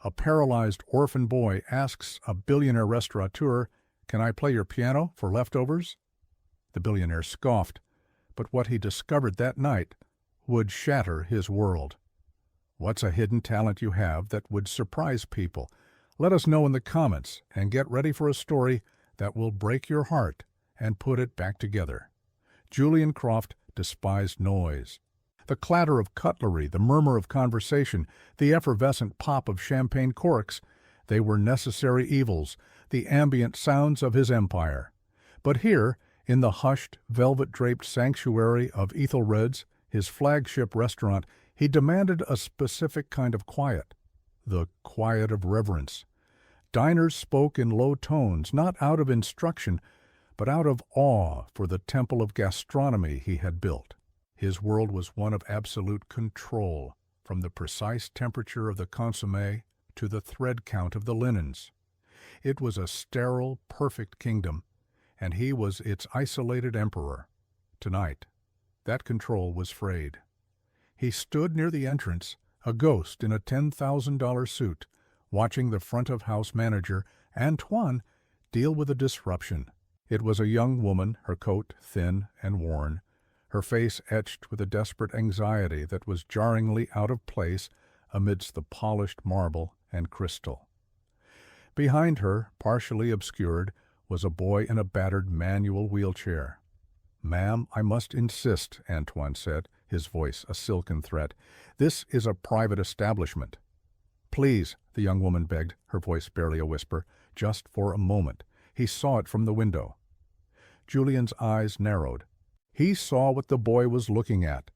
A paralyzed orphan boy asks a billionaire restaurateur, "Can I play your piano for leftovers?" The billionaire scoffed, but what he discovered that night would shatter his world. What's a hidden talent you have that would surprise people? Let us know in the comments, and get ready for a story that will break your heart and put it back together. Julian Croft despised noise. The clatter of cutlery, the murmur of conversation, the effervescent pop of champagne corks, they were necessary evils, the ambient sounds of his empire. But here, in the hushed, velvet-draped sanctuary of Ethelred's, his flagship restaurant, he demanded a specific kind of quiet, the quiet of reverence. Diners spoke in low tones, not out of instruction, but out of awe for the temple of gastronomy he had built. His world was one of absolute control, from the precise temperature of the consommé to the thread count of the linens. It was a sterile, perfect kingdom, and he was its isolated emperor. Tonight, that control was frayed. He stood near the entrance, a ghost in a $10,000 suit, watching the front-of-house manager, Antoine, deal with a disruption. It was a young woman, her coat thin and worn, her face etched with a desperate anxiety that was jarringly out of place amidst the polished marble and crystal. Behind her, partially obscured, was a boy in a battered manual wheelchair. "Ma'am, I must insist," Antoine said, his voice a silken threat. "This is a private establishment." "Please," the young woman begged, her voice barely a whisper, "just for a moment." He saw it from the window. Julian's eyes narrowed. He saw what the boy was looking at.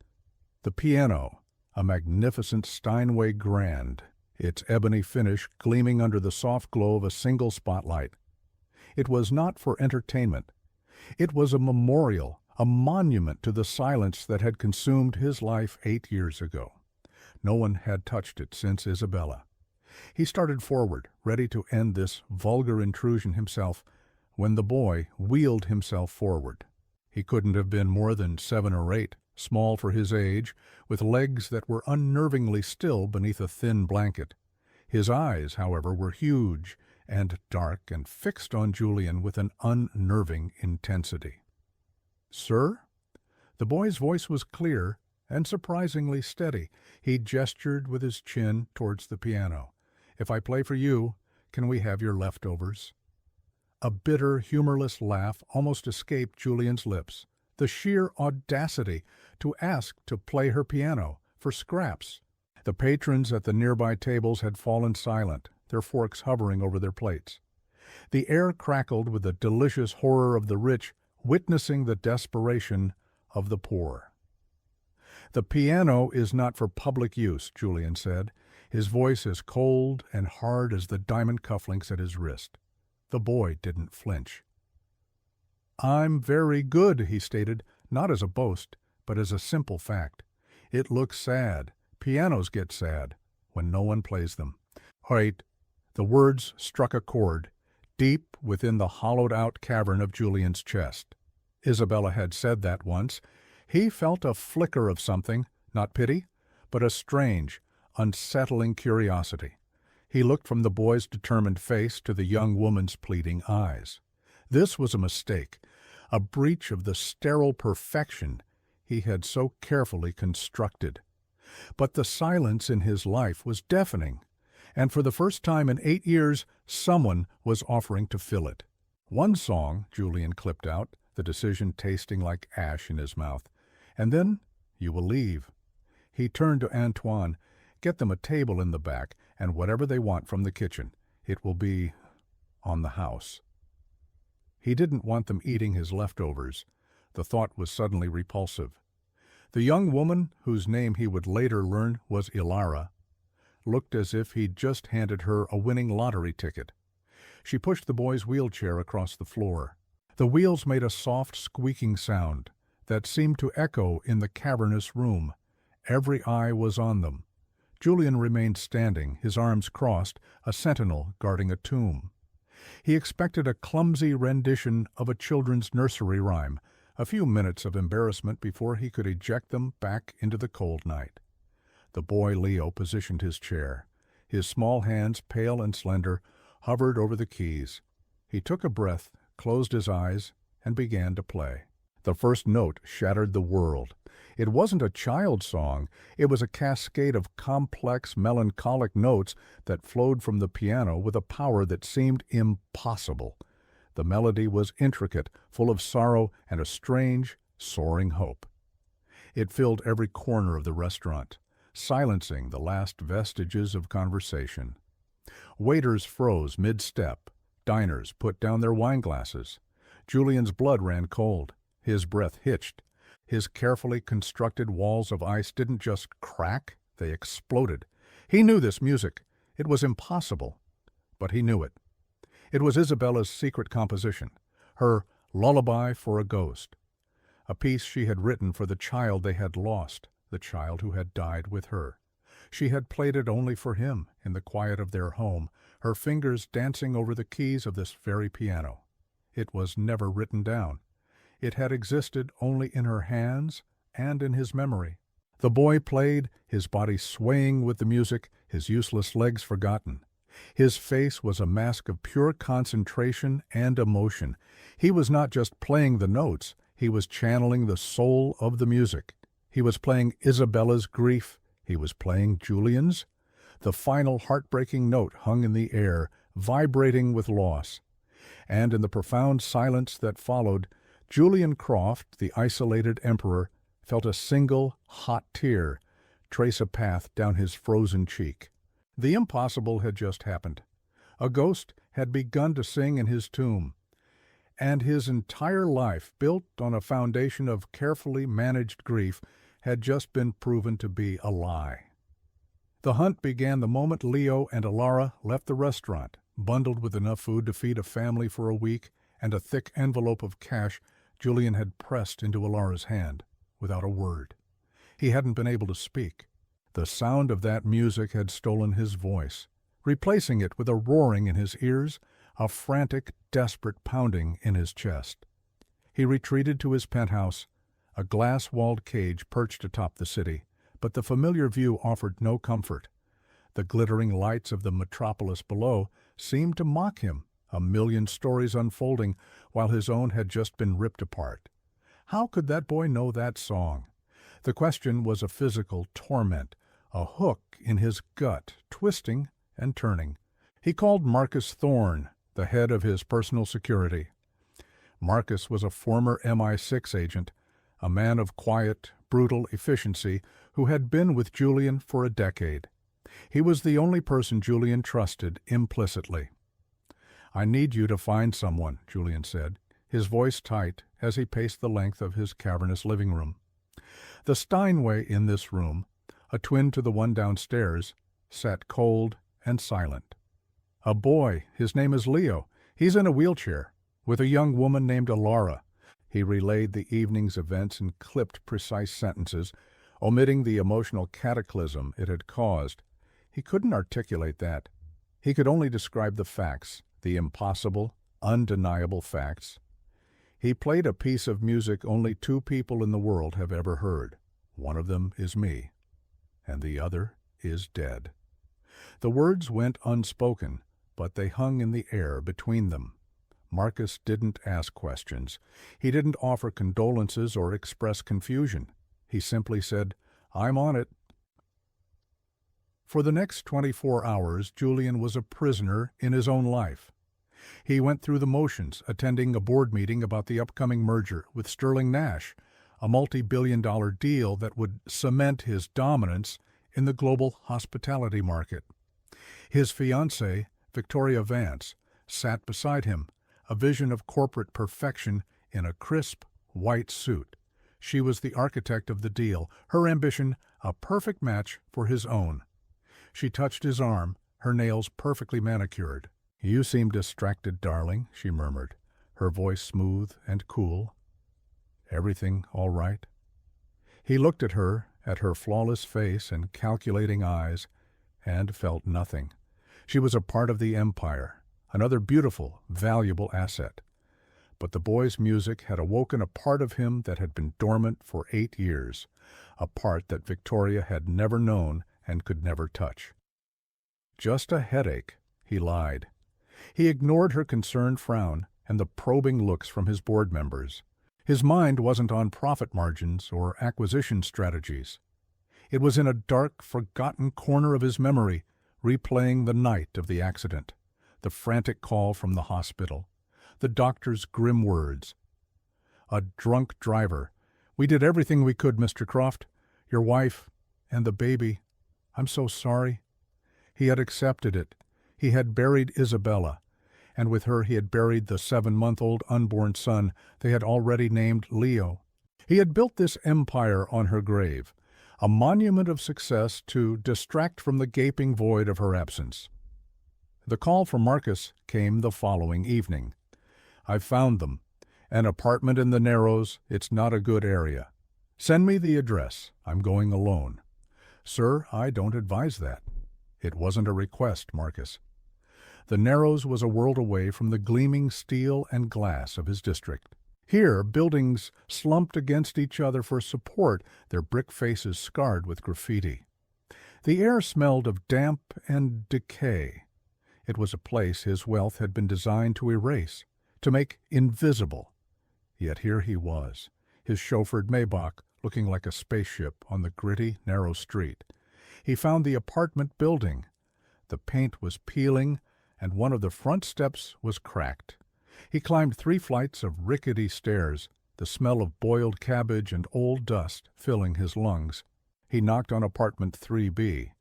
The piano, a magnificent Steinway grand, its ebony finish gleaming under the soft glow of a single spotlight. It was not for entertainment. It was a memorial, a monument to the silence that had consumed his life 8 years ago. No one had touched it since Isabella. He started forward, ready to end this vulgar intrusion himself, when the boy wheeled himself forward. He couldn't have been more than 7 or 8, small for his age, with legs that were unnervingly still beneath a thin blanket. His eyes, however, were huge and dark and fixed on Julian with an unnerving intensity. "Sir?" The boy's voice was clear and surprisingly steady. He gestured with his chin towards the piano. "If I play for you, can we have your leftovers?" A bitter, humorless laugh almost escaped Julian's lips. The sheer audacity to ask to play her piano, for scraps. The patrons at the nearby tables had fallen silent, their forks hovering over their plates. The air crackled with the delicious horror of the rich, witnessing the desperation of the poor. "The piano is not for public use," Julian said, his voice as cold and hard as the diamond cufflinks at his wrist. The boy didn't flinch. "I'm very good," he stated, not as a boast, but as a simple fact. "It looks sad. Pianos get sad when no one plays them." "Wait." The words struck a chord, deep within the hollowed-out cavern of Julian's chest. Isabella had said that once. He felt a flicker of something, not pity, but a strange, unsettling curiosity. He looked from the boy's determined face to the young woman's pleading eyes. This was a mistake, a breach of the sterile perfection he had so carefully constructed. But the silence in his life was deafening, and for the first time in 8 years, someone was offering to fill it. "One song," Julian clipped out, the decision tasting like ash in his mouth. "And then you will leave." He turned to Antoine. "Get them a table in the back, and whatever they want from the kitchen. It will be on the house." He didn't want them eating his leftovers. The thought was suddenly repulsive. The young woman, whose name he would later learn was Ilara, looked as if he'd just handed her a winning lottery ticket. She pushed the boy's wheelchair across the floor. The wheels made a soft, squeaking sound that seemed to echo in the cavernous room. Every eye was on them. Julian remained standing, his arms crossed, a sentinel guarding a tomb. He expected a clumsy rendition of a children's nursery rhyme, a few minutes of embarrassment before he could eject them back into the cold night. The boy Leo positioned his chair. His small hands, pale and slender, hovered over the keys. He took a breath, closed his eyes, and began to play. The first note shattered the world. It wasn't a child's song. It was a cascade of complex, melancholic notes that flowed from the piano with a power that seemed impossible. The melody was intricate, full of sorrow and a strange, soaring hope. It filled every corner of the restaurant, silencing the last vestiges of conversation. Waiters froze mid-step. Diners put down their wine glasses. Julian's blood ran cold. His breath hitched. His carefully constructed walls of ice didn't just crack, they exploded. He knew this music. It was impossible, but he knew it. It was Isabella's secret composition, her lullaby for a ghost, a piece she had written for the child they had lost, the child who had died with her. She had played it only for him in the quiet of their home, her fingers dancing over the keys of this very piano. It was never written down. It had existed only in her hands and in his memory. The boy played, his body swaying with the music, his useless legs forgotten. His face was a mask of pure concentration and emotion. He was not just playing the notes, he was channeling the soul of the music. He was playing Isabella's grief. He was playing Julian's. The final heartbreaking note hung in the air, vibrating with loss. And in the profound silence that followed, Julian Croft, the isolated emperor, felt a single, hot tear trace a path down his frozen cheek. The impossible had just happened. A ghost had begun to sing in his tomb, and his entire life, built on a foundation of carefully managed grief, had just been proven to be a lie. The hunt began the moment Leo and Alara left the restaurant, bundled with enough food to feed a family for a week and a thick envelope of cash Julian had pressed into Alara's hand, without a word. He hadn't been able to speak. The sound of that music had stolen his voice, replacing it with a roaring in his ears, a frantic, desperate pounding in his chest. He retreated to his penthouse, a glass-walled cage perched atop the city, but the familiar view offered no comfort. The glittering lights of the metropolis below seemed to mock him, a million stories unfolding while his own had just been ripped apart. How could that boy know that song? The question was a physical torment, a hook in his gut, twisting and turning. He called Marcus Thorne, the head of his personal security. Marcus was a former MI6 agent, a man of quiet, brutal efficiency who had been with Julian for a decade. He was the only person Julian trusted implicitly. "I need you to find someone," Julian said, his voice tight as he paced the length of his cavernous living room. The Steinway in this room, a twin to the one downstairs, sat cold and silent. "A boy, his name is Leo. He's in a wheelchair, with a young woman named Alara." He relayed the evening's events in clipped, precise sentences, omitting the emotional cataclysm it had caused. He couldn't articulate that. He could only describe the facts, the impossible, undeniable facts. "He played a piece of music only 2 people in the world have ever heard. One of them is me, and the other is dead." The words went unspoken, but they hung in the air between them. Marcus didn't ask questions. He didn't offer condolences or express confusion. He simply said, "I'm on it." For the next 24 hours, Julian was a prisoner in his own life. He went through the motions, attending a board meeting about the upcoming merger with Sterling Nash, a multi-billion-dollar deal that would cement his dominance in the global hospitality market. His fiancée, Victoria Vance, sat beside him, a vision of corporate perfection in a crisp, white suit. She was the architect of the deal, her ambition a perfect match for his own. She touched his arm, her nails perfectly manicured. "You seem distracted, darling," she murmured, her voice smooth and cool. "Everything all right?" He looked at her flawless face and calculating eyes, and felt nothing. She was a part of the empire, another beautiful, valuable asset. But the boy's music had awoken a part of him that had been dormant for 8 years, a part that Victoria had never known and could never touch. Just a headache, he lied. He ignored her concerned frown and the probing looks from his board members. His mind wasn't on profit margins or acquisition strategies. It was in a dark, forgotten corner of his memory, replaying the night of the accident, the frantic call from the hospital, the doctor's grim words. A drunk driver. "We did everything we could, Mr. Croft. Your wife and the baby. I'm so sorry." He had accepted it. He had buried Isabella, and with her he had buried the 7-month-old unborn son they had already named Leo. He had built this empire on her grave, a monument of success to distract from the gaping void of her absence. The call from Marcus came the following evening. "I've found them. An apartment in the Narrows. It's not a good area. Send me the address. I'm going alone." "Sir, I don't advise that." It wasn't a request, Marcus. The Narrows was a world away from the gleaming steel and glass of his district. Here, buildings slumped against each other for support, their brick faces scarred with graffiti. The air smelled of damp and decay. It was a place his wealth had been designed to erase, to make invisible. Yet here he was, his chauffeured Maybach looking like a spaceship on the gritty, narrow street. He found the apartment building. The paint was peeling, and one of the front steps was cracked. He climbed 3 flights of rickety stairs, the smell of boiled cabbage and old dust filling his lungs. He knocked on apartment 3B.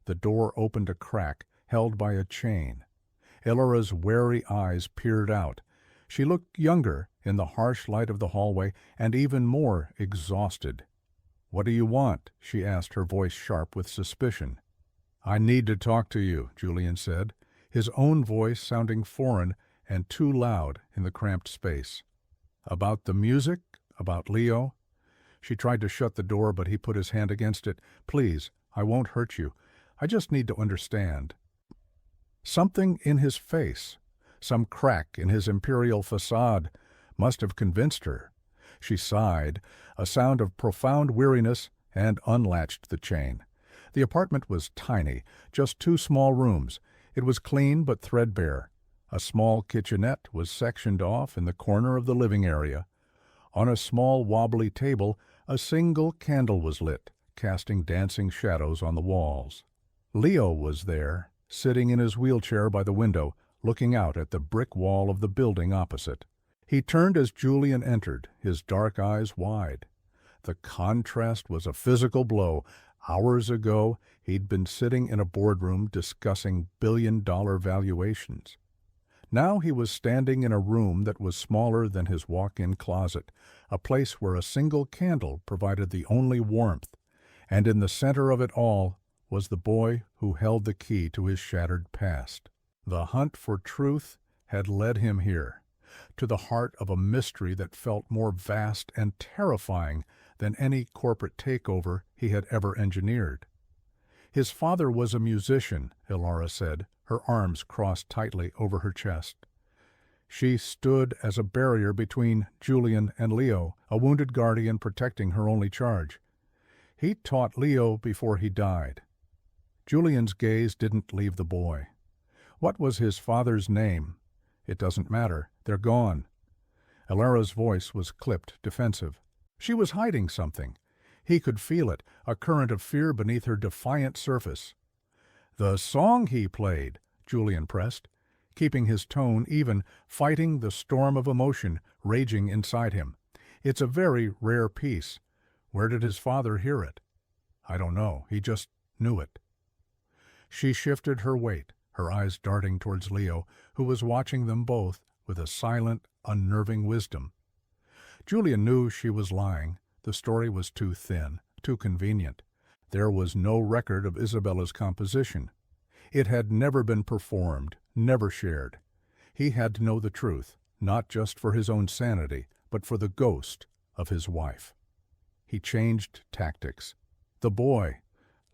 The door opened a crack, held by a chain. Elora's wary eyes peered out. She looked younger in the harsh light of the hallway and even more exhausted. "What do you want?" she asked, her voice sharp with suspicion. "I need to talk to you," Julian said, his own voice sounding foreign and too loud in the cramped space. "About the music? About Leo?" She tried to shut the door, but he put his hand against it. "Please, I won't hurt you. I just need to understand." Something in his face, some crack in his imperial facade, must have convinced her. She sighed, a sound of profound weariness, and unlatched the chain. The apartment was tiny, just 2 small rooms. It was clean but threadbare. A small kitchenette was sectioned off in the corner of the living area. On a small wobbly table, a single candle was lit, casting dancing shadows on the walls. Leo was there, sitting in his wheelchair by the window, looking out at the brick wall of the building opposite. He turned as Julian entered, his dark eyes wide. The contrast was a physical blow. Hours ago, he'd been sitting in a boardroom discussing billion-dollar valuations. Now he was standing in a room that was smaller than his walk-in closet, a place where a single candle provided the only warmth, and in the center of it all was the boy who held the key to his shattered past. The hunt for truth had led him here, to the heart of a mystery that felt more vast and terrifying than any corporate takeover he had ever engineered. His father was a musician, Elora said, her arms crossed tightly over her chest. She stood as a barrier between Julian and Leo, a wounded guardian protecting her only charge. He taught Leo before he died. Julian's gaze didn't leave the boy. What was his father's name? It doesn't matter. They're gone. Elora's voice was clipped, defensive. She was hiding something. He could feel it, a current of fear beneath her defiant surface. "The song he played," Julian pressed, keeping his tone even, fighting the storm of emotion raging inside him. "It's a very rare piece. Where did his father hear it?" "I don't know. He just knew it." She shifted her weight, her eyes darting towards Leo, who was watching them both with a silent, unnerving wisdom. Julian knew she was lying. The story was too thin, too convenient. There was no record of Isabella's composition. It had never been performed, never shared. He had to know the truth, not just for his own sanity, but for the ghost of his wife. He changed tactics. "The boy,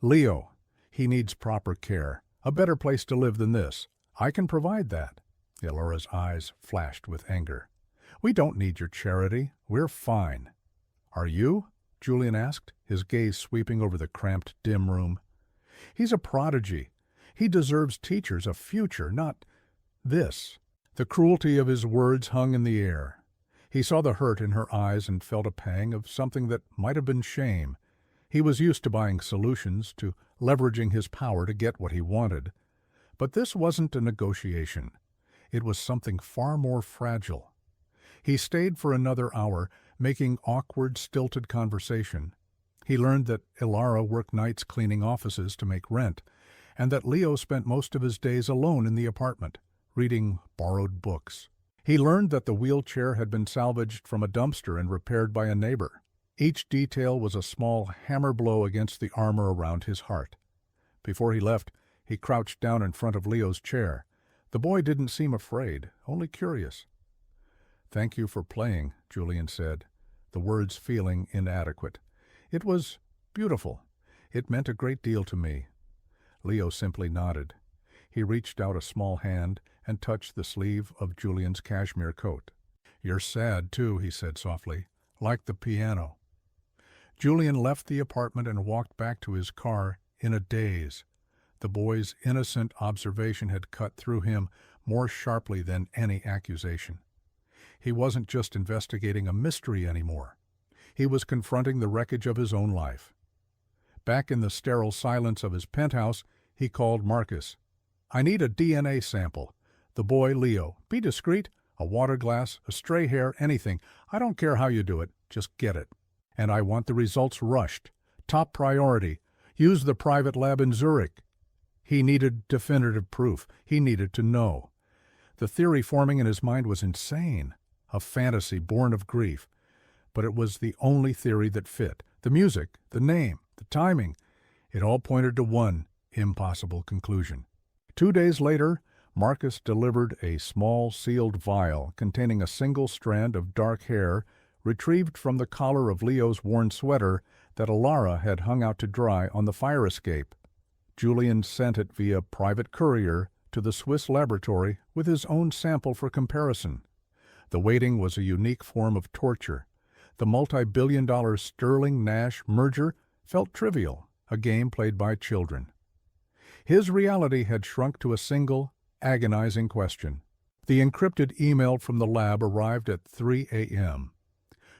Leo, he needs proper care, a better place to live than this. I can provide that." Elora's eyes flashed with anger. "We don't need your charity. We're fine." "Are you?" Julian asked, his gaze sweeping over the cramped, dim room. "He's a prodigy. He deserves teachers, a future, not this. The cruelty of his words hung in the air. He saw the hurt in her eyes and felt a pang of something that might have been shame. He was used to buying solutions, to leveraging his power to get what he wanted. But this wasn't a negotiation. It was something far more fragile. He stayed for another hour, making awkward, stilted conversation. He learned that Ilara worked nights cleaning offices to make rent, and that Leo spent most of his days alone in the apartment, reading borrowed books. He learned that the wheelchair had been salvaged from a dumpster and repaired by a neighbor. Each detail was a small hammer blow against the armor around his heart. Before he left, he crouched down in front of Leo's chair. The boy didn't seem afraid, only curious. "Thank you for playing," Julian said, the words feeling inadequate. "It was beautiful. It meant a great deal to me." Leo simply nodded. He reached out a small hand and touched the sleeve of Julian's cashmere coat. "You're sad, too," he said softly, "like the piano." Julian left the apartment and walked back to his car in a daze. The boy's innocent observation had cut through him more sharply than any accusation. He wasn't just investigating a mystery anymore. He was confronting the wreckage of his own life. Back in the sterile silence of his penthouse, he called Marcus. "I need a DNA sample. The boy, Leo. Be discreet. A water glass, a stray hair, anything. I don't care how you do it. Just get it. And I want the results rushed. Top priority. Use the private lab in Zurich." He needed definitive proof. He needed to know. The theory forming in his mind was insane, a fantasy born of grief. But it was the only theory that fit. The music, the name, the timing, it all pointed to one impossible conclusion. 2 days later, Marcus delivered a small sealed vial containing a single strand of dark hair retrieved from the collar of Leo's worn sweater that Ilara had hung out to dry on the fire escape. Julian sent it via private courier to the Swiss laboratory with his own sample for comparison. The waiting was a unique form of torture. The multi-billion-dollar Sterling-Nash merger felt trivial, a game played by children. His reality had shrunk to a single, agonizing question. The encrypted email from the lab arrived at 3 a.m.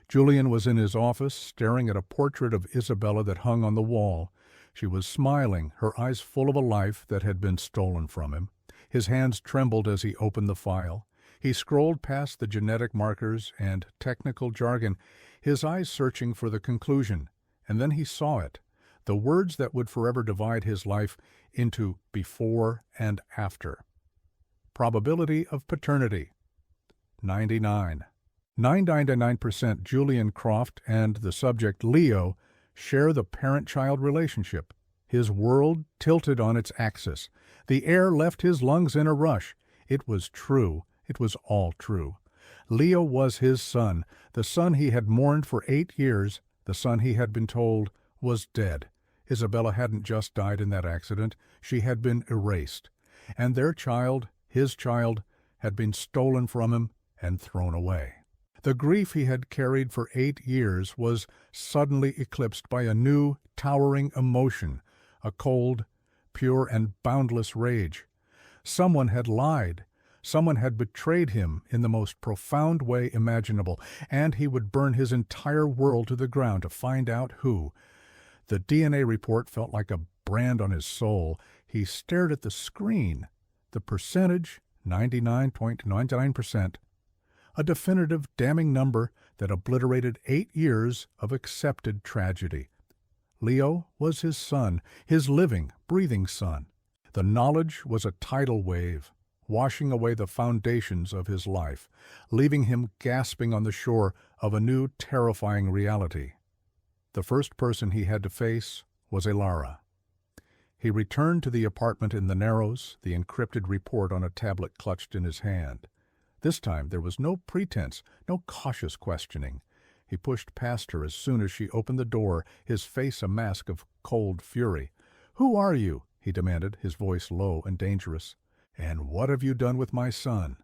Julian was in his office, staring at a portrait of Isabella that hung on the wall. She was smiling, her eyes full of a life that had been stolen from him. His hands trembled as he opened the file. He scrolled past the genetic markers and technical jargon, his eyes searching for the conclusion. And then he saw it, the words that would forever divide his life into before and after. Probability of paternity, 99. 999% Julian Croft and the subject Leo share the parent-child relationship. His world tilted on its axis. The air left his lungs in a rush. It was true. It was all true. Leo was his son, the son he had mourned for 8 years, the son he had been told was dead. Isabella hadn't just died in that accident. She had been erased. And their child, his child, had been stolen from him and thrown away. The grief he had carried for 8 years was suddenly eclipsed by a new, towering emotion, a cold, pure, and boundless rage. Someone had lied. Someone had betrayed him in the most profound way imaginable, and he would burn his entire world to the ground to find out who. The DNA report felt like a brand on his soul. He stared at the screen. The percentage, 99.99%. A definitive, damning number that obliterated 8 years of accepted tragedy. Leo was his son, his living, breathing son. The knowledge was a tidal wave, washing away the foundations of his life, leaving him gasping on the shore of a new, terrifying reality. The first person he had to face was Ilara. He returned to the apartment in the Narrows, the encrypted report on a tablet clutched in his hand. This time there was no pretense, no cautious questioning. He pushed past her as soon as she opened the door, his face a mask of cold fury. "Who are you?" he demanded, his voice low and dangerous. "And what have you done with my son?"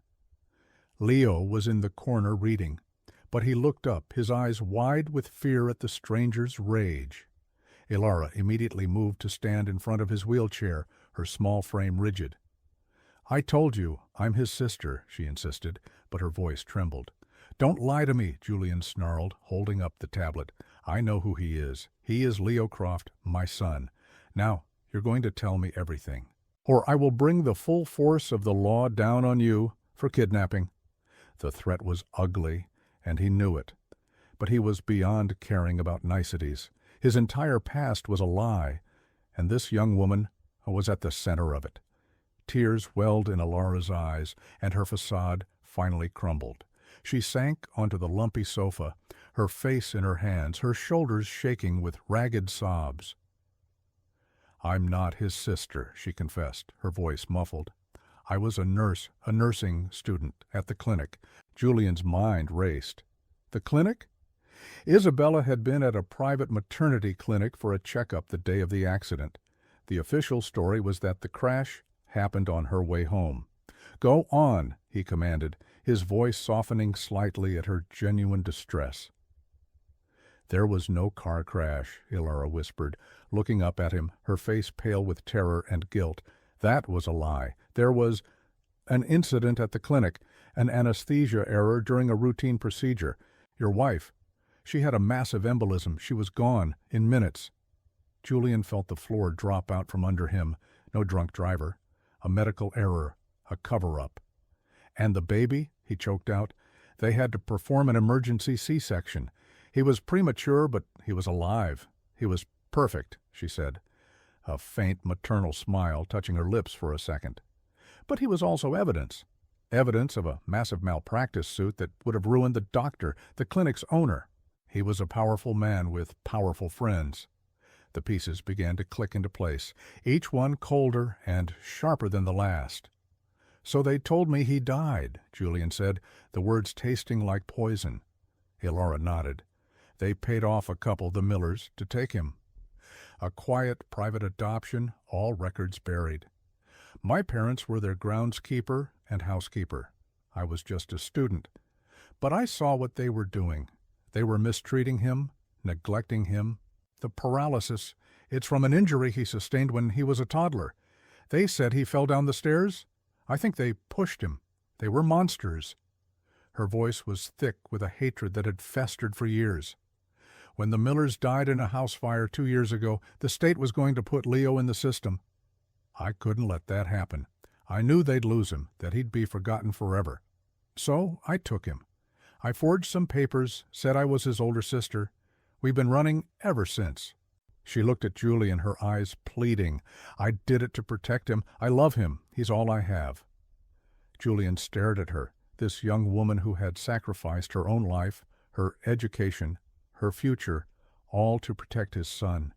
Leo was in the corner reading, but he looked up, his eyes wide with fear at the stranger's rage. Ilara immediately moved to stand in front of his wheelchair, her small frame rigid. "I told you, I'm his sister," she insisted, but her voice trembled. "Don't lie to me," Julian snarled, holding up the tablet. "I know who he is. He is Leo Croft, my son. Now, you're going to tell me everything, or I will bring the full force of the law down on you for kidnapping." The threat was ugly, and he knew it. But he was beyond caring about niceties. His entire past was a lie, and this young woman was at the center of it. Tears welled in Alara's eyes, and her facade finally crumbled. She sank onto the lumpy sofa, her face in her hands, her shoulders shaking with ragged sobs. "I'm not his sister," she confessed, her voice muffled. "I was a nursing student at the clinic." Julian's mind raced. The clinic? Isabella had been at a private maternity clinic for a checkup the day of the accident. The official story was that the crash happened on her way home. "Go on," he commanded, his voice softening slightly at her genuine distress. "There was no car crash," Alara whispered, looking up at him, her face pale with terror and guilt. "That was a lie. There was an incident at the clinic, an anesthesia error during a routine procedure. Your wife, she had a massive embolism. She was gone in minutes." Julian felt the floor drop out from under him. No drunk driver. A medical error. A cover-up. "And the baby?" he choked out. "They had to perform an emergency C-section. He was premature, but he was alive. He was perfect," she said, a faint maternal smile touching her lips for a second. "But he was also evidence. Evidence of a massive malpractice suit that would have ruined the doctor, the clinic's owner. He was a powerful man with powerful friends." The pieces began to click into place, each one colder and sharper than the last. "So they told me he died," Julian said, the words tasting like poison. Alara nodded. "They paid off a couple, the Millers, to take him. A quiet private adoption, all records buried. My parents were their groundskeeper and housekeeper. I was just a student. But I saw what they were doing. They were mistreating him, neglecting him. The paralysis, it's from an injury he sustained when he was a toddler. They said he fell down the stairs. I think they pushed him. They were monsters." Her voice was thick with a hatred that had festered for years. "When the Millers died in a house fire 2 years ago, the state was going to put Leo in the system. I couldn't let that happen. I knew they'd lose him, that he'd be forgotten forever. So I took him. I forged some papers, said I was his older sister. We've been running ever since." She looked at Julian, her eyes pleading. "I did it to protect him. I love him. He's all I have." Julian stared at her, this young woman who had sacrificed her own life, her education, her future, all to protect his son.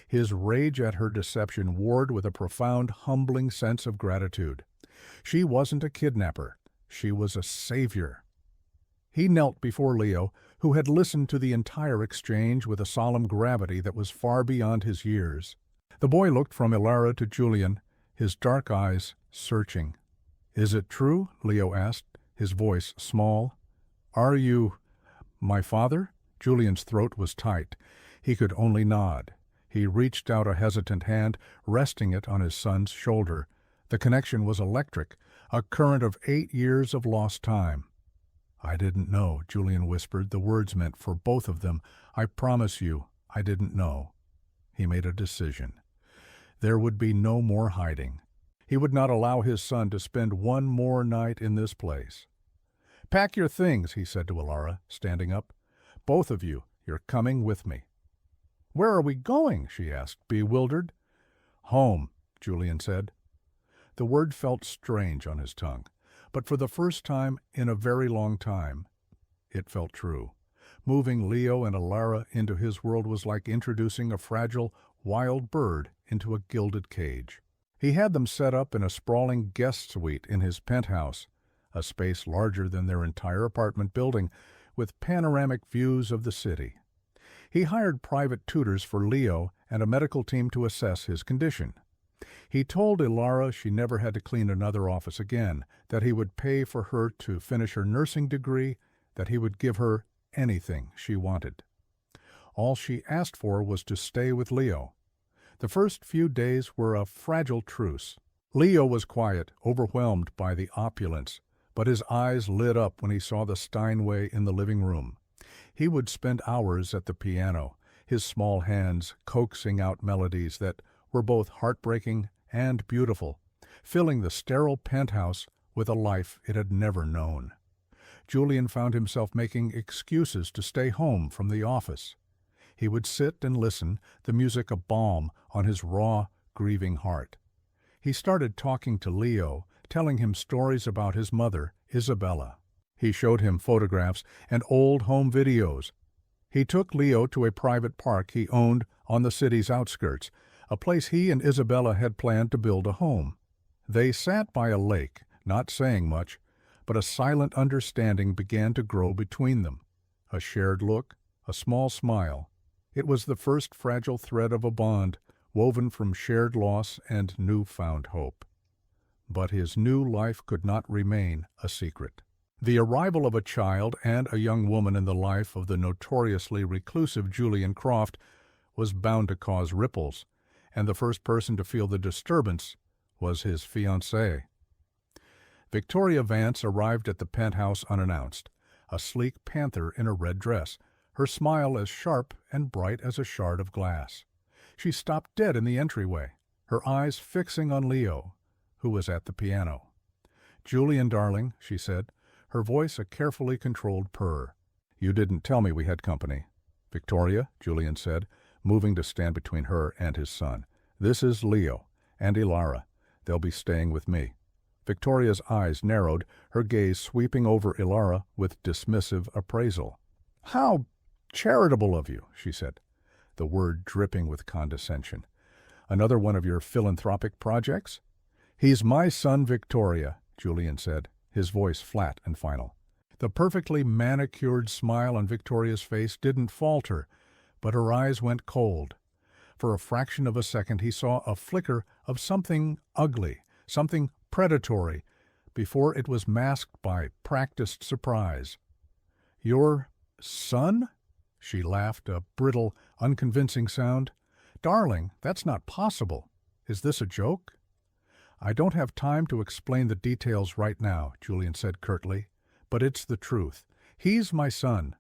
His rage at her deception warred with a profound, humbling sense of gratitude. She wasn't a kidnapper. She was a savior. He knelt before Leo, who had listened to the entire exchange with a solemn gravity that was far beyond his years. The boy looked from Alara to Julian, his dark eyes searching. "Is it true?" Leo asked, his voice small. "Are you my father?" Julian's throat was tight. He could only nod. He reached out a hesitant hand, resting it on his son's shoulder. The connection was electric, a current of 8 years of lost time. "I didn't know," Julian whispered, the words meant for both of them. "I promise you, I didn't know." He made a decision. There would be no more hiding. He would not allow his son to spend one more night in this place. "Pack your things," he said to Alara, standing up. "Both of you, you're coming with me." "Where are we going?" she asked, bewildered. "Home," Julian said. The word felt strange on his tongue, but for the first time in a very long time, it felt true. Moving Leo and Alara into his world was like introducing a fragile, wild bird into a gilded cage. He had them set up in a sprawling guest suite in his penthouse, a space larger than their entire apartment building, with panoramic views of the city. He hired private tutors for Leo and a medical team to assess his condition. He told Alara she never had to clean another office again, that he would pay for her to finish her nursing degree, that he would give her anything she wanted. All she asked for was to stay with Leo. The first few days were a fragile truce. Leo was quiet, overwhelmed by the opulence, but his eyes lit up when he saw the Steinway in the living room. He would spend hours at the piano, his small hands coaxing out melodies that were both heartbreaking and beautiful, filling the sterile penthouse with a life it had never known. Julian found himself making excuses to stay home from the office. He would sit and listen, the music a balm on his raw, grieving heart. He started talking to Leo, telling him stories about his mother, Isabella. He showed him photographs and old home videos. He took Leo to a private park he owned on the city's outskirts, a place he and Isabella had planned to build a home. They sat by a lake, not saying much, but a silent understanding began to grow between them. A shared look, a small smile. It was the first fragile thread of a bond, woven from shared loss and newfound hope. But his new life could not remain a secret. The arrival of a child and a young woman in the life of the notoriously reclusive Julian Croft was bound to cause ripples, and the first person to feel the disturbance was his fiancée. Victoria Vance arrived at the penthouse unannounced, a sleek panther in a red dress, her smile as sharp and bright as a shard of glass. She stopped dead in the entryway, her eyes fixing on Leo, who was at the piano. "Julian, darling," she said, her voice a carefully controlled purr. "You didn't tell me we had company." "Victoria," Julian said, moving to stand between her and his son. "This is Leo and Ilara. They'll be staying with me." Victoria's eyes narrowed, her gaze sweeping over Ilara with dismissive appraisal. "How charitable of you," she said, the word dripping with condescension. "Another one of your philanthropic projects?" "He's my son, Victoria," Julian said, his voice flat and final. The perfectly manicured smile on Victoria's face didn't falter, but her eyes went cold. For a fraction of a second he saw a flicker of something ugly, something predatory, before it was masked by practiced surprise. "Your son?" She laughed, a brittle, unconvincing sound. "Darling, that's not possible. Is this a joke?" "I don't have time to explain the details right now," Julian said curtly, "but it's the truth. He's my son."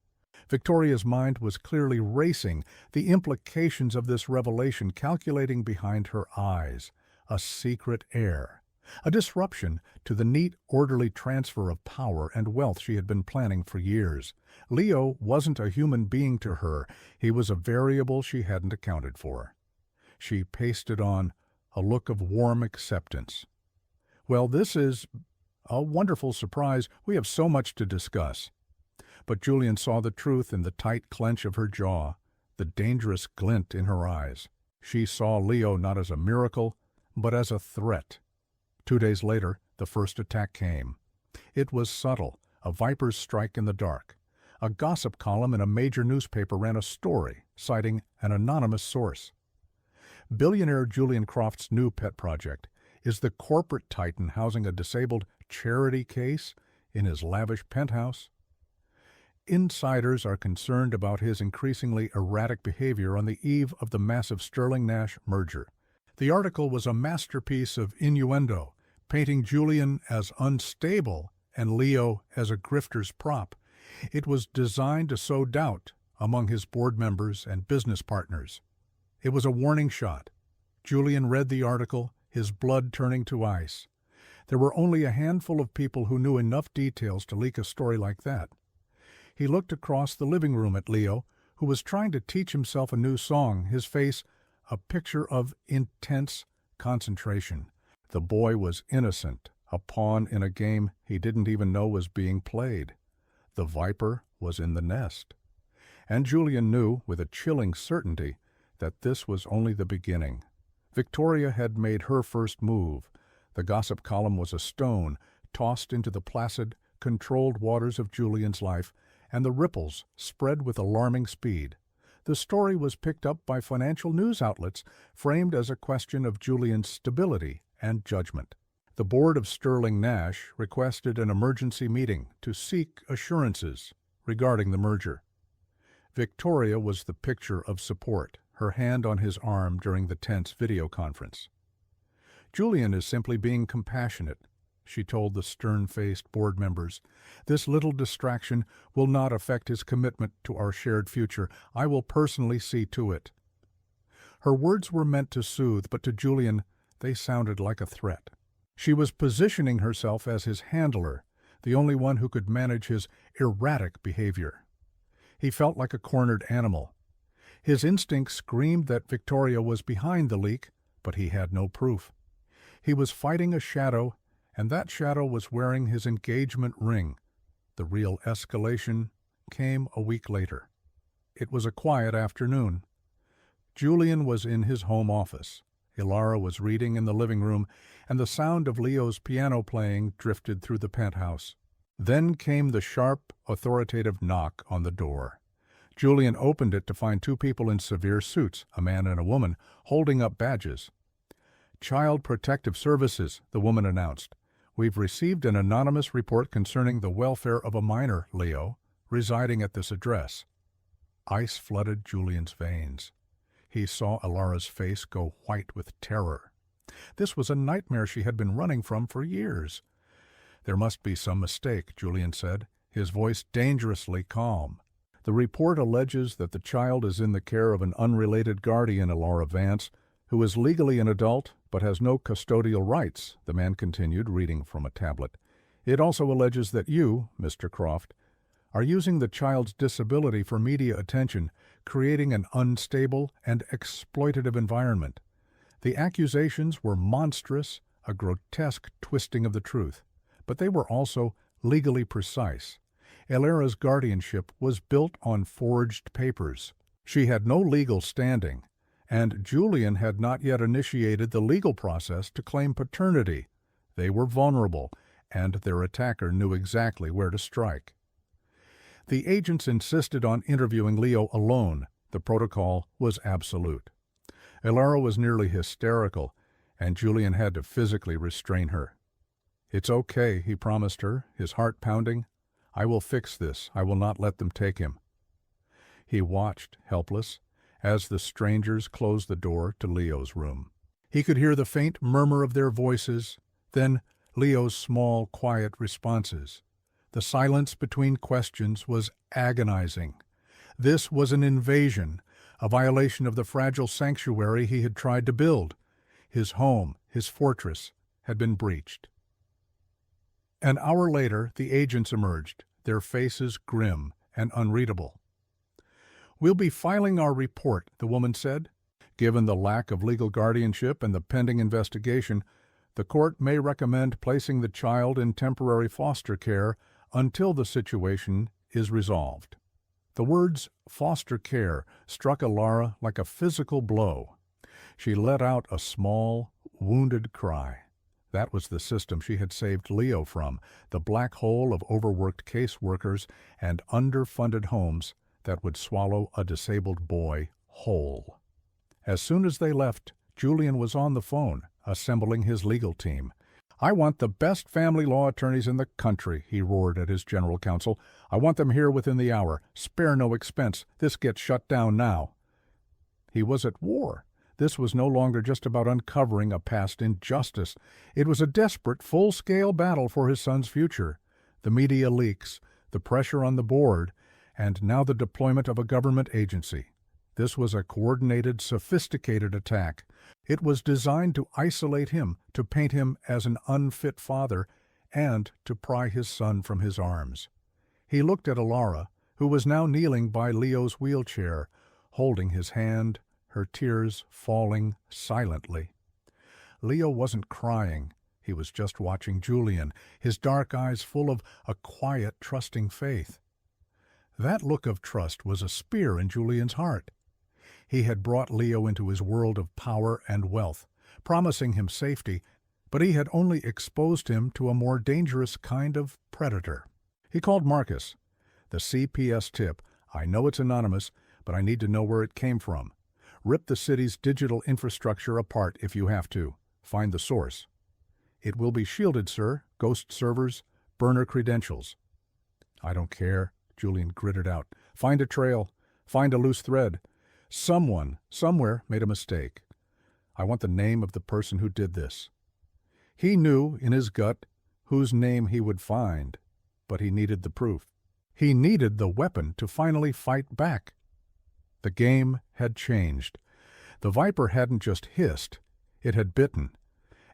Victoria's mind was clearly racing, the implications of this revelation calculating behind her eyes. A secret heir. A disruption to the neat, orderly transfer of power and wealth she had been planning for years. Leo wasn't a human being to her. He was a variable she hadn't accounted for. She pasted on a look of warm acceptance. "Well, this is a wonderful surprise. We have so much to discuss." But Julian saw the truth in the tight clench of her jaw, the dangerous glint in her eyes. She saw Leo not as a miracle, but as a threat. 2 days later, the first attack came. It was subtle, a viper's strike in the dark. A gossip column in a major newspaper ran a story, citing an anonymous source. Billionaire Julian Croft's new pet project is the corporate titan housing a disabled charity case in his lavish penthouse. Insiders are concerned about his increasingly erratic behavior on the eve of the massive Sterling-Nash merger. The article was a masterpiece of innuendo, painting Julian as unstable and Leo as a grifter's prop. It was designed to sow doubt among his board members and business partners. It was a warning shot. Julian read the article, his blood turning to ice. There were only a handful of people who knew enough details to leak a story like that. He looked across the living room at Leo, who was trying to teach himself a new song, his face a picture of intense concentration. The boy was innocent, a pawn in a game he didn't even know was being played. The viper was in the nest. And Julian knew, with a chilling certainty, that this was only the beginning. Victoria had made her first move. The gossip column was a stone tossed into the placid, controlled waters of Julian's life, and the ripples spread with alarming speed. The story was picked up by financial news outlets, framed as a question of Julian's stability and judgment. The board of Sterling-Nash requested an emergency meeting to seek assurances regarding the merger. Victoria was the picture of support, her hand on his arm during the tense video conference. "Julian is simply being compassionate," she told the stern-faced board members. "This little distraction will not affect his commitment to our shared future. I will personally see to it." Her words were meant to soothe, but to Julian they sounded like a threat. She was positioning herself as his handler, the only one who could manage his erratic behavior. He felt like a cornered animal. His instinct screamed that Victoria was behind the leak, but he had no proof. He was fighting a shadow, and that shadow was wearing his engagement ring. The real escalation came a week later. It was a quiet afternoon. Julian was in his home office. Ilara was reading in the living room, and the sound of Leo's piano playing drifted through the penthouse. Then came the sharp, authoritative knock on the door. Julian opened it to find two people in severe suits, a man and a woman, holding up badges. "Child Protective Services," the woman announced. "We've received an anonymous report concerning the welfare of a minor, Leo, residing at this address." Ice flooded Julian's veins. He saw Ilara's face go white with terror. This was a nightmare she had been running from for years. "There must be some mistake," Julian said, his voice dangerously calm. "The report alleges that the child is in the care of an unrelated guardian, Ilara Vance, who is legally an adult but has no custodial rights," the man continued, reading from a tablet. "It also alleges that you, Mr. Croft, are using the child's disability for media attention, creating an unstable and exploitative environment. The accusations were monstrous, a grotesque twisting of the truth, but they were also legally precise. Ilara's guardianship was built on forged papers. She had no legal standing, and Julian had not yet initiated the legal process to claim paternity. They were vulnerable, and their attacker knew exactly where to strike. The agents insisted on interviewing Leo alone. The protocol was absolute. Ilara was nearly hysterical, and Julian had to physically restrain her. "It's okay," he promised her, his heart pounding. "I will fix this. I will not let them take him." He watched, helpless, as the strangers closed the door to Leo's room. He could hear the faint murmur of their voices, then Leo's small, quiet responses. The silence between questions was agonizing. This was an invasion, a violation of the fragile sanctuary he had tried to build. His home, his fortress, had been breached. An hour later, the agents emerged, their faces grim and unreadable. "We'll be filing our report," the woman said. "Given the lack of legal guardianship and the pending investigation, the court may recommend placing the child in temporary foster care until the situation is resolved." The words "foster care" struck Ilara like a physical blow. She let out a small, wounded cry. That was the system she had saved Leo from, the black hole of overworked caseworkers and underfunded homes that would swallow a disabled boy whole. As soon as they left, Julian was on the phone, assembling his legal team. "I want the best family law attorneys in the country," he roared at his general counsel. "I want them here within the hour. Spare no expense. This gets shut down now." He was at war. This was no longer just about uncovering a past injustice. It was a desperate, full-scale battle for his son's future. The media leaks, the pressure on the board, and now the deployment of a government agency. This was a coordinated, sophisticated attack. It was designed to isolate him, to paint him as an unfit father, and to pry his son from his arms. He looked at Ilara, who was now kneeling by Leo's wheelchair, holding his hand, her tears falling silently. Leo wasn't crying. He was just watching Julian, his dark eyes full of a quiet, trusting faith. That look of trust was a spear in Julian's heart. He had brought Leo into his world of power and wealth, promising him safety, but he had only exposed him to a more dangerous kind of predator. He called Marcus. "The CPS tip. I know it's anonymous, but I need to know where it came from. Rip the city's digital infrastructure apart if you have to. Find the source." "It will be shielded, sir. Ghost servers, burner credentials." "I don't care," Julian gritted out. "Find a trail. Find a loose thread. Someone, somewhere, made a mistake. I want the name of the person who did this. He knew, in his gut, whose name he would find, but he needed the proof. He needed the weapon to finally fight back. The game had changed. The viper hadn't just hissed, it had bitten.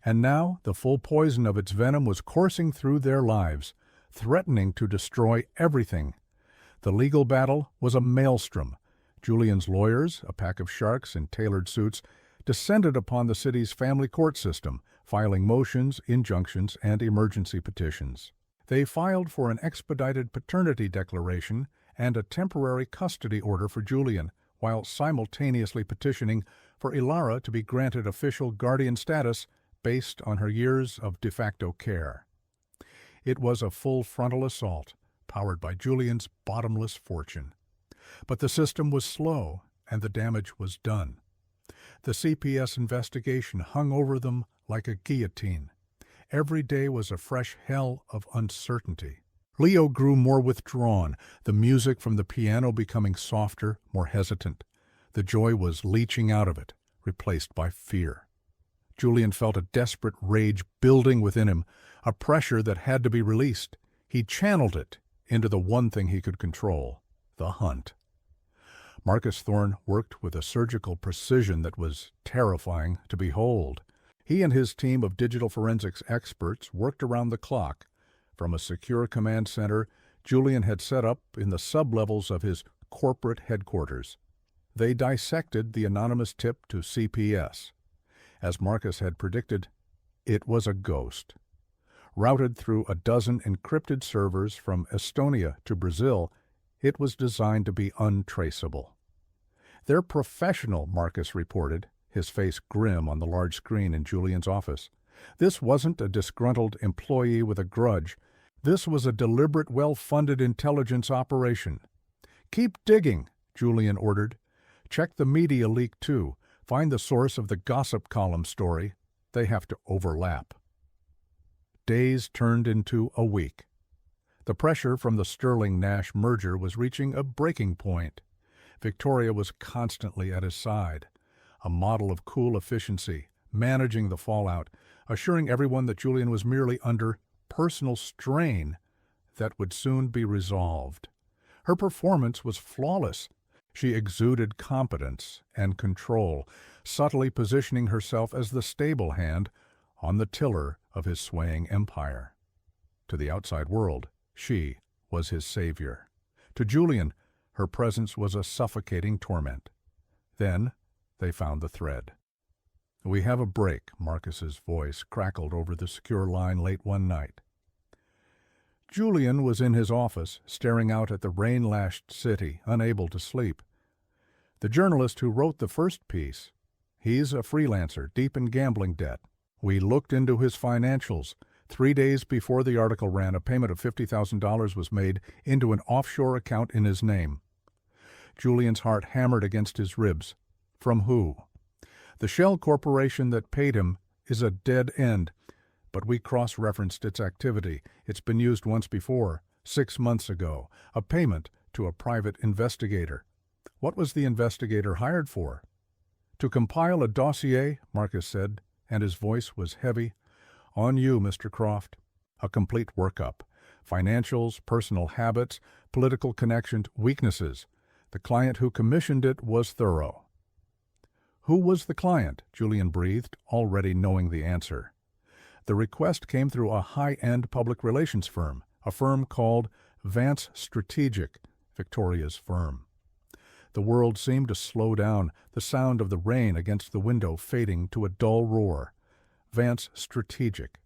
And now the full poison of its venom was coursing through their lives, threatening to destroy everything. The legal battle was a maelstrom. Julian's lawyers, a pack of sharks in tailored suits, descended upon the city's family court system, filing motions, injunctions, and emergency petitions. They filed for an expedited paternity declaration and a temporary custody order for Julian, while simultaneously petitioning for Ilara to be granted official guardian status based on her years of de facto care. It was a full frontal assault, powered by Julian's bottomless fortune. But the system was slow, and the damage was done. The CPS investigation hung over them like a guillotine. Every day was a fresh hell of uncertainty. Leo grew more withdrawn, the music from the piano becoming softer, more hesitant. The joy was leaching out of it, replaced by fear. Julian felt a desperate rage building within him, a pressure that had to be released. He channeled it into the one thing he could control, the hunt. Marcus Thorne worked with a surgical precision that was terrifying to behold. He and his team of digital forensics experts worked around the clock. From a secure command center Julian had set up in the sublevels of his corporate headquarters. They dissected the anonymous tip to CPS. As Marcus had predicted, it was a ghost. Routed through a dozen encrypted servers from Estonia to Brazil, it was designed to be untraceable. They're professional, Marcus reported, his face grim on the large screen in Julian's office. This wasn't a disgruntled employee with a grudge. This was a deliberate, well-funded intelligence operation. "Keep digging," Julian ordered. "Check the media leak, too. Find the source of the gossip column story. They have to overlap." Days turned into a week. The pressure from the Sterling-Nash merger was reaching a breaking point. Victoria was constantly at his side, a model of cool efficiency, managing the fallout, assuring everyone that Julian was merely under personal strain that would soon be resolved. Her performance was flawless. She exuded competence and control, subtly positioning herself as the stable hand on the tiller of his swaying empire. To the outside world, she was his savior. To Julian, her presence was a suffocating torment. Then they found the thread. "We have a break," Marcus's voice crackled over the secure line late one night. Julian was in his office, staring out at the rain-lashed city, unable to sleep. The journalist who wrote the first piece, he's a freelancer, deep in gambling debt. We looked into his financials. 3 days before the article ran, a payment of $50,000 was made into an offshore account in his name. Julian's heart hammered against his ribs. From who? The shell corporation that paid him is a dead end, but we cross-referenced its activity. It's been used once before, 6 months ago, a payment to a private investigator. What was the investigator hired for? To compile a dossier, Marcus said, and his voice was heavy. On you, Mr. Croft. A complete workup. Financials, personal habits, political connections, weaknesses. The client who commissioned it was thorough. Who was the client? Julian breathed, already knowing the answer. The request came through a high-end public relations firm, a firm called Vance Strategic, Victoria's firm. The world seemed to slow down, the sound of the rain against the window fading to a dull roar. Vance Strategic.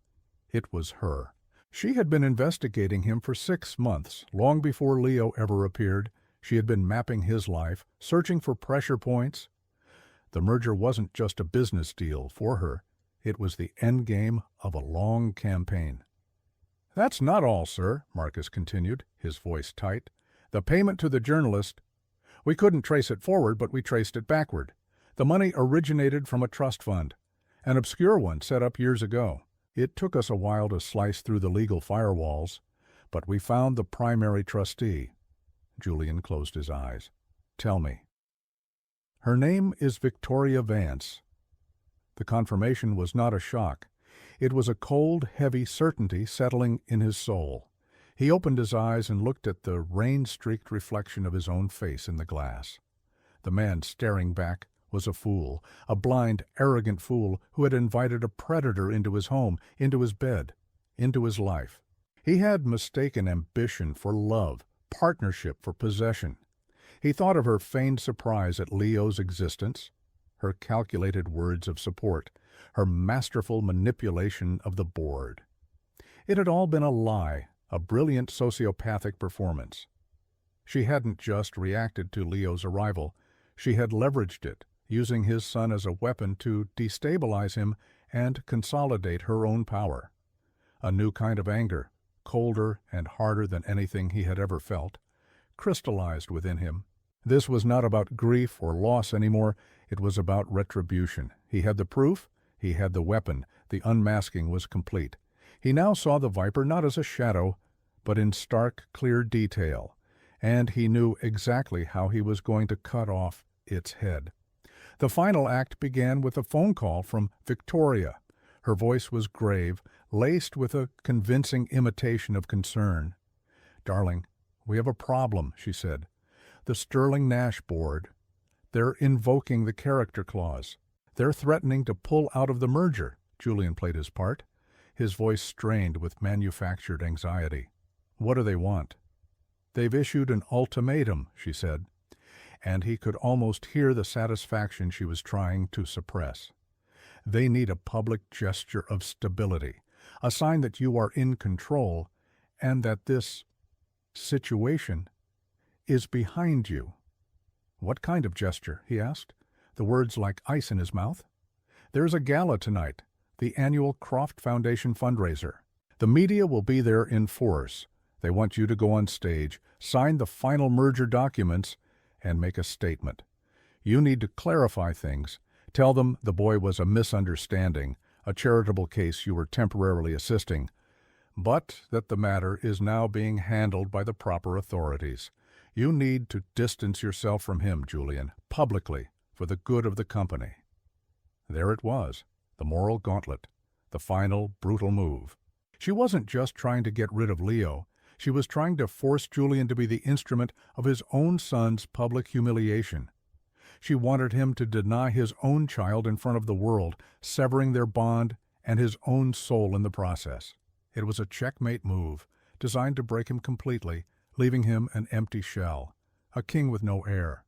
It was her. She had been investigating him for 6 months, long before Leo ever appeared. She had been mapping his life, searching for pressure points. The merger wasn't just a business deal for her. It was the endgame of a long campaign. "That's not all, sir," Marcus continued, his voice tight. "The payment to the journalist, we couldn't trace it forward, but we traced it backward. The money originated from a trust fund, an obscure one set up years ago. It took us a while to slice through the legal firewalls, but we found the primary trustee." Julian closed his eyes. "Tell me." Her name is Victoria Vance. The confirmation was not a shock. It was a cold, heavy certainty settling in his soul. He opened his eyes and looked at the rain-streaked reflection of his own face in the glass. The man staring back was a fool, a blind, arrogant fool who had invited a predator into his home, into his bed, into his life. He had mistaken ambition for love, partnership for possession. He thought of her feigned surprise at Leo's existence, her calculated words of support, her masterful manipulation of the board. It had all been a lie, a brilliant sociopathic performance. She hadn't just reacted to Leo's arrival, she had leveraged it, using his son as a weapon to destabilize him and consolidate her own power. A new kind of anger, colder and harder than anything he had ever felt, crystallized within him. This was not about grief or loss anymore, it was about retribution. He had the proof, he had the weapon, the unmasking was complete. He now saw the viper not as a shadow, but in stark, clear detail, and he knew exactly how he was going to cut off its head. The final act began with a phone call from Victoria. Her voice was grave, laced with a convincing imitation of concern. "Darling, we have a problem," she said. "The Sterling Nash board. They're invoking the character clause. They're threatening to pull out of the merger." Julian played his part, his voice strained with manufactured anxiety. "What do they want?" "They've issued an ultimatum," she said, and he could almost hear the satisfaction she was trying to suppress. "They need a public gesture of stability, a sign that you are in control and that this situation is behind you." "What kind of gesture?" he asked, the words like ice in his mouth. "There's a gala tonight, the annual Croft Foundation fundraiser. The media will be there in force. They want you to go on stage, sign the final merger documents, and make a statement. You need to clarify things. Tell them the boy was a misunderstanding, a charitable case you were temporarily assisting, but that the matter is now being handled by the proper authorities. You need to distance yourself from him, Julian, publicly, for the good of the company." There it was, the moral gauntlet, the final, brutal move. She wasn't just trying to get rid of Leo. She was trying to force Julian to be the instrument of his own son's public humiliation. She wanted him to deny his own child in front of the world, severing their bond and his own soul in the process. It was a checkmate move, designed to break him completely, leaving him an empty shell, a king with no heir,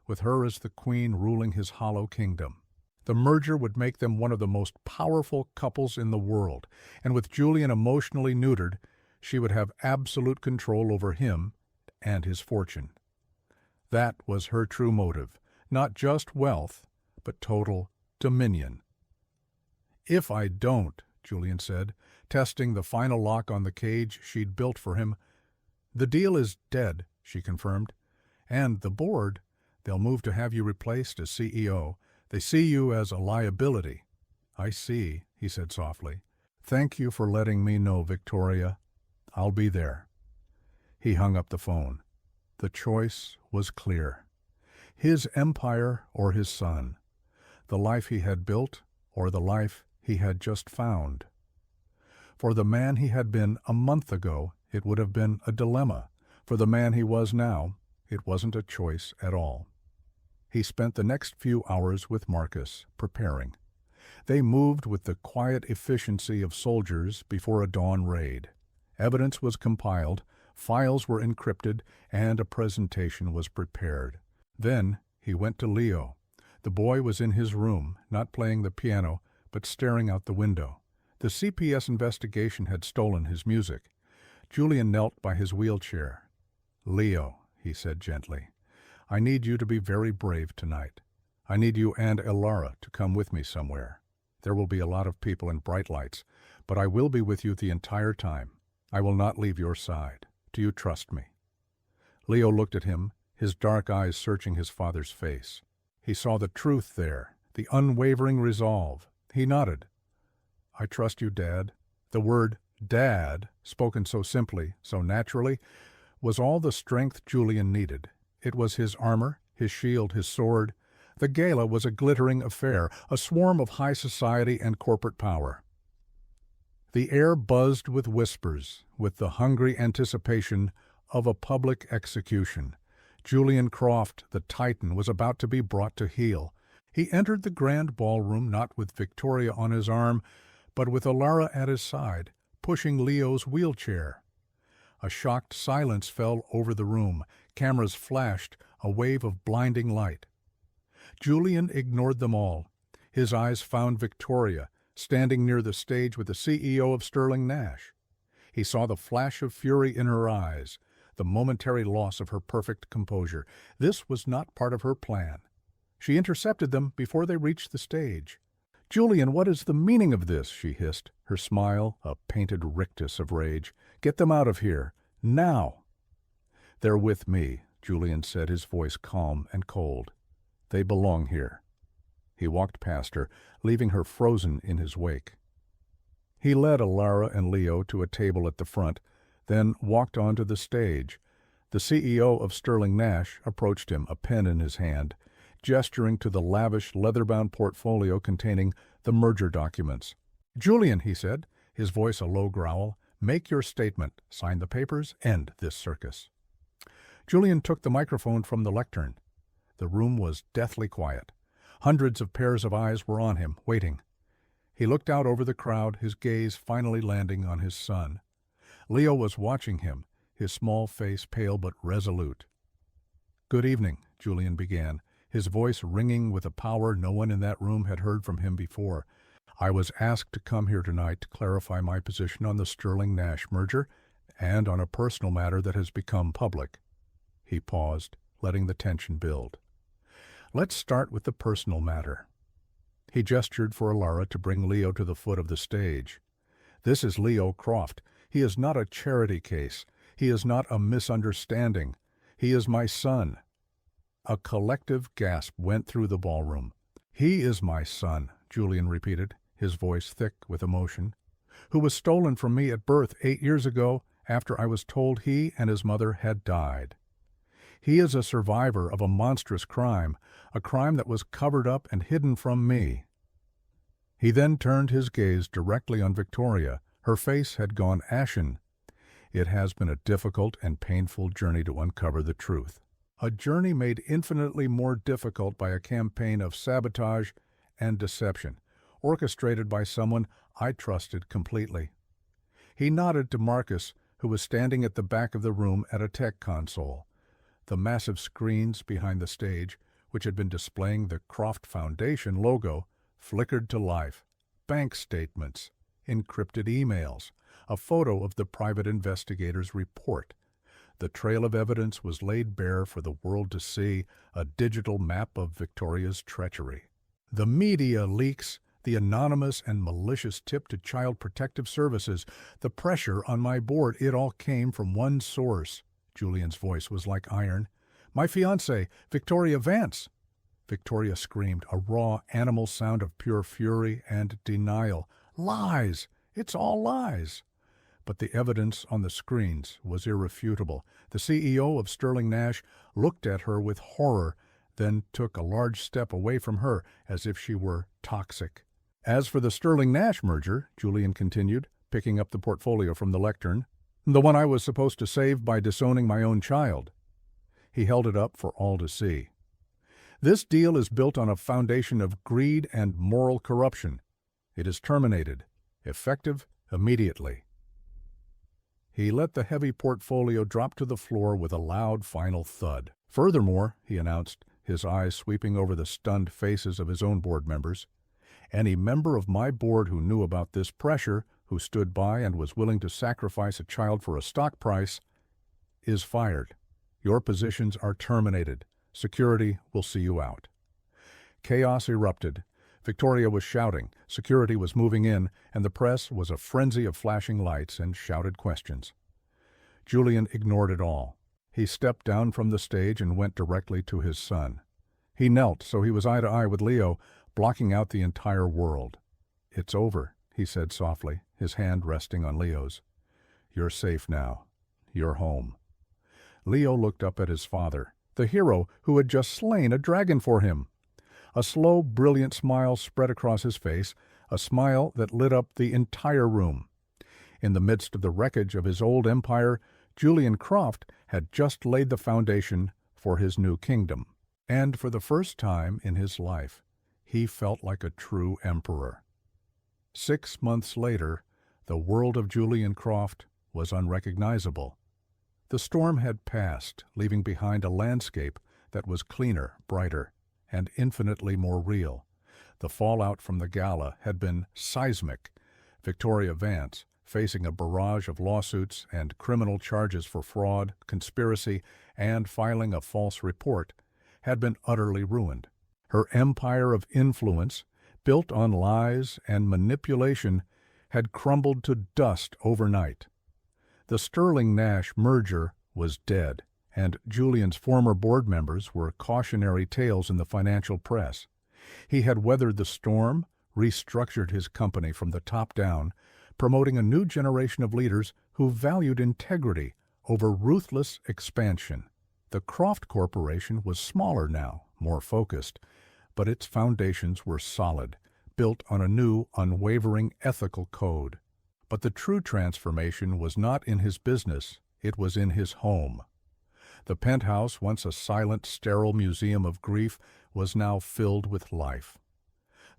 with her as the queen ruling his hollow kingdom. The merger would make them one of the most powerful couples in the world, and with Julian emotionally neutered, she would have absolute control over him and his fortune. That was her true motive, not just wealth, but total dominion. "If I don't," Julian said, testing the final lock on the cage she'd built for him. "The deal is dead," she confirmed. "And the board, they'll move to have you replaced as CEO. They see you as a liability." "I see," he said softly. "Thank you for letting me know, Victoria. I'll be there." He hung up the phone. The choice was clear. His empire or his son. The life he had built or the life he had just found. For the man he had been a month ago, it would have been a dilemma. For the man he was now, it wasn't a choice at all. He spent the next few hours with Marcus, preparing. They moved with the quiet efficiency of soldiers before a dawn raid. Evidence was compiled, files were encrypted, and a presentation was prepared. Then he went to Leo. The boy was in his room, not playing the piano, but staring out the window. The CPS investigation had stolen his music. Julian knelt by his wheelchair. "Leo," he said gently, "I need you to be very brave tonight. I need you and Elara to come with me somewhere. There will be a lot of people and bright lights, but I will be with you the entire time. I will not leave your side. Do you trust me?" Leo looked at him, his dark eyes searching his father's face. He saw the truth there, the unwavering resolve. He nodded. "I trust you, Dad." The word "Dad," spoken so simply, so naturally, was all the strength Julian needed. It was his armor, his shield, his sword, The gala was a glittering affair, a swarm of high society and corporate power. The air buzzed with whispers, with the hungry anticipation of a public execution. Julian Croft, the Titan, was about to be brought to heel. He entered the grand ballroom not with Victoria on his arm, but with Alara at his side, pushing Leo's wheelchair. A shocked silence fell over the room. Cameras flashed, a wave of blinding light. Julian ignored them all. His eyes found Victoria, standing near the stage with the CEO of Sterling Nash. He saw the flash of fury in her eyes, the momentary loss of her perfect composure. This was not part of her plan. She intercepted them before they reached the stage. "Julian, what is the meaning of this?" she hissed, her smile a painted rictus of rage. "Get them out of here. Now!" "They're with me," Julian said, his voice calm and cold. "They belong here." He walked past her, leaving her frozen in his wake. He led Alara and Leo to a table at the front, then walked onto the stage. The CEO of Sterling Nash approached him, a pen in his hand, gesturing to the lavish leather-bound portfolio containing the merger documents. "Julian," he said, his voice a low growl, "make your statement, sign the papers, end this circus." Julian took the microphone from the lectern. The room was deathly quiet. Hundreds of pairs of eyes were on him, waiting. He looked out over the crowd, his gaze finally landing on his son. Leo was watching him, his small face pale but resolute. "Good evening," Julian began, his voice ringing with a power no one in that room had heard from him before. "I was asked to come here tonight to clarify my position on the Sterling-Nash merger and on a personal matter that has become public." He paused, letting the tension build. "Let's start with the personal matter." He gestured for Alara to bring Leo to the foot of the stage. "This is Leo Croft. He is not a charity case. He is not a misunderstanding. He is my son." A collective gasp went through the ballroom. "He is my son," Julian repeated, his voice thick with emotion, "who was stolen from me at birth 8 years ago after I was told he and his mother had died. He is a survivor of a monstrous crime, a crime that was covered up and hidden from me." He then turned his gaze directly on Victoria. Her face had gone ashen. "It has been a difficult and painful journey to uncover the truth. A journey made infinitely more difficult by a campaign of sabotage and deception, orchestrated by someone I trusted completely." He nodded to Marcus, who was standing at the back of the room at a tech console. The massive screens behind the stage, which had been displaying the Croft Foundation logo, flickered to life. Bank statements, encrypted emails, a photo of the private investigator's report. The trail of evidence was laid bare for the world to see, a digital map of Victoria's treachery. The media leaks, the anonymous and malicious tip to Child Protective Services, the pressure on my board, it all came from one source. Julian's voice was like iron. "My fiancée, Victoria Vance!" Victoria screamed, a raw animal sound of pure fury and denial. "Lies! It's all lies!" But the evidence on the screens was irrefutable. The CEO of Sterling Nash looked at her with horror, then took a large step away from her, as if she were toxic. "As for the Sterling-Nash merger," Julian continued, picking up the portfolio from the lectern, "the one I was supposed to save by disowning my own child." He held it up for all to see. "This deal is built on a foundation of greed and moral corruption. It is terminated, effective immediately." He let the heavy portfolio drop to the floor with a loud final thud. "Furthermore," he announced, his eyes sweeping over the stunned faces of his own board members, "any member of my board who knew about this pressure, who stood by and was willing to sacrifice a child for a stock price, is fired. Your positions are terminated. Security will see you out." Chaos erupted. Victoria was shouting, security was moving in, and the press was a frenzy of flashing lights and shouted questions. Julian ignored it all. He stepped down from the stage and went directly to his son. He knelt so he was eye to eye with Leo, blocking out the entire world. "It's over," he said softly, his hand resting on Leo's. "You're safe now. You're home." Leo looked up at his father, the hero who had just slain a dragon for him. A slow, brilliant smile spread across his face, a smile that lit up the entire room. In the midst of the wreckage of his old empire, Julian Croft had just laid the foundation for his new kingdom. And for the first time in his life, he felt like a true emperor. 6 months later, the world of Julian Croft was unrecognizable. The storm had passed, leaving behind a landscape that was cleaner, brighter, and infinitely more real. The fallout from the gala had been seismic. Victoria Vance, facing a barrage of lawsuits and criminal charges for fraud, conspiracy, and filing a false report, had been utterly ruined. Her empire of influence, built on lies and manipulation, had crumbled to dust overnight. The Sterling Nash merger was dead, and Julian's former board members were cautionary tales in the financial press. He had weathered the storm, restructured his company from the top down, promoting a new generation of leaders who valued integrity over ruthless expansion. The Croft Corporation was smaller now, more focused, but its foundations were solid, built on a new, unwavering ethical code. But the true transformation was not in his business, it was in his home. The penthouse, once a silent, sterile museum of grief, was now filled with life.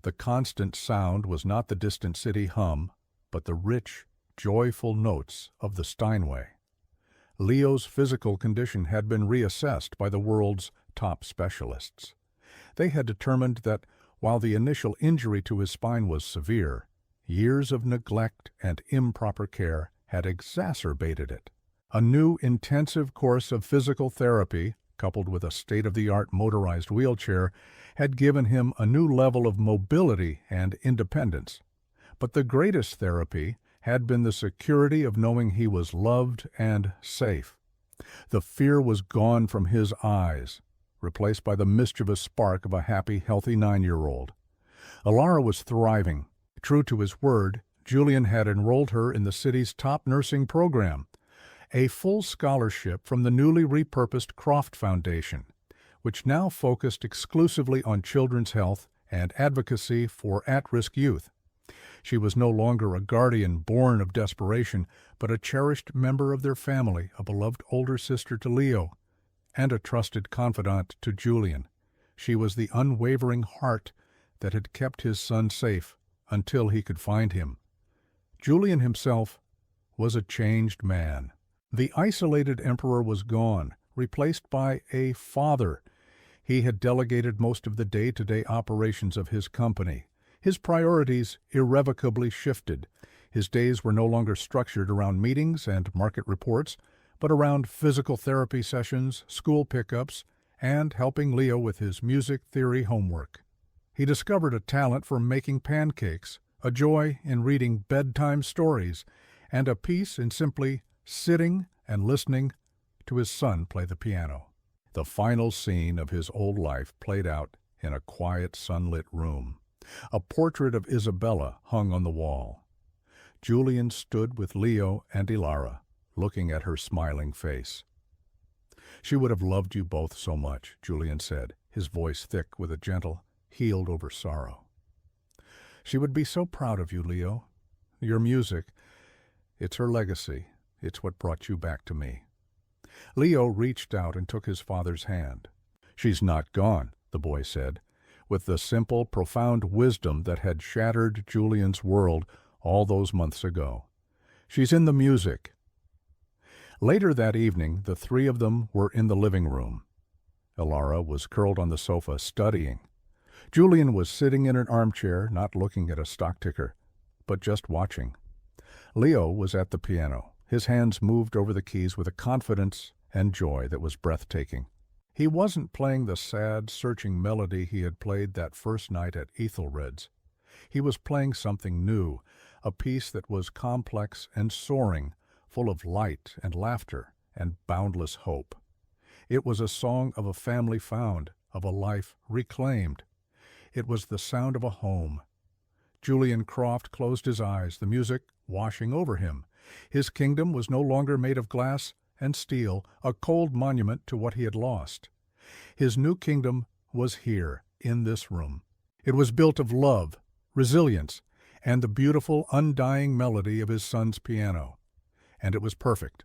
The constant sound was not the distant city hum, but the rich, joyful notes of the Steinway. Leo's physical condition had been reassessed by the world's top specialists. They had determined that while the initial injury to his spine was severe, years of neglect and improper care had exacerbated it. A new intensive course of physical therapy, coupled with a state-of-the-art motorized wheelchair, had given him a new level of mobility and independence. But the greatest therapy had been the security of knowing he was loved and safe. The fear was gone from his eyes, replaced by the mischievous spark of a happy, healthy 9-year-old. Alara was thriving. True to his word, Julian had enrolled her in the city's top nursing program, a full scholarship from the newly repurposed Croft Foundation, which now focused exclusively on children's health and advocacy for at-risk youth. She was no longer a guardian born of desperation, but a cherished member of their family, a beloved older sister to Leo, and a trusted confidant to Julian. She was the unwavering heart that had kept his son safe until he could find him. Julian himself was a changed man. The isolated emperor was gone, replaced by a father. He had delegated most of the day-to-day operations of his company. His priorities irrevocably shifted. His days were no longer structured around meetings and market reports, but around physical therapy sessions, school pickups, and helping Leo with his music theory homework. He discovered a talent for making pancakes, a joy in reading bedtime stories, and a peace in simply sitting and listening to his son play the piano. The final scene of his old life played out in a quiet, sunlit room. A portrait of Isabella hung on the wall. Julian stood with Leo and Alara, looking at her smiling face. "She would have loved you both so much," Julian said, his voice thick with a gentle, healed-over sorrow. "She would be so proud of you, Leo. Your music, it's her legacy. It's what brought you back to me." Leo reached out and took his father's hand. "She's not gone," the boy said, with the simple, profound wisdom that had shattered Julian's world all those months ago. "She's in the music." Later that evening, the three of them were in the living room. Alara was curled on the sofa, studying. Julian was sitting in an armchair, not looking at a stock ticker, but just watching. Leo was at the piano. His hands moved over the keys with a confidence and joy that was breathtaking. He wasn't playing the sad, searching melody he had played that first night at Ethelred's. He was playing something new, a piece that was complex and soaring, full of light and laughter and boundless hope. It was a song of a family found, of a life reclaimed. It was the sound of a home. Julian Croft closed his eyes, the music washing over him. His kingdom was no longer made of glass and steel, a cold monument to what he had lost. His new kingdom was here, in this room. It was built of love, resilience, and the beautiful, undying melody of his son's piano. And it was perfect.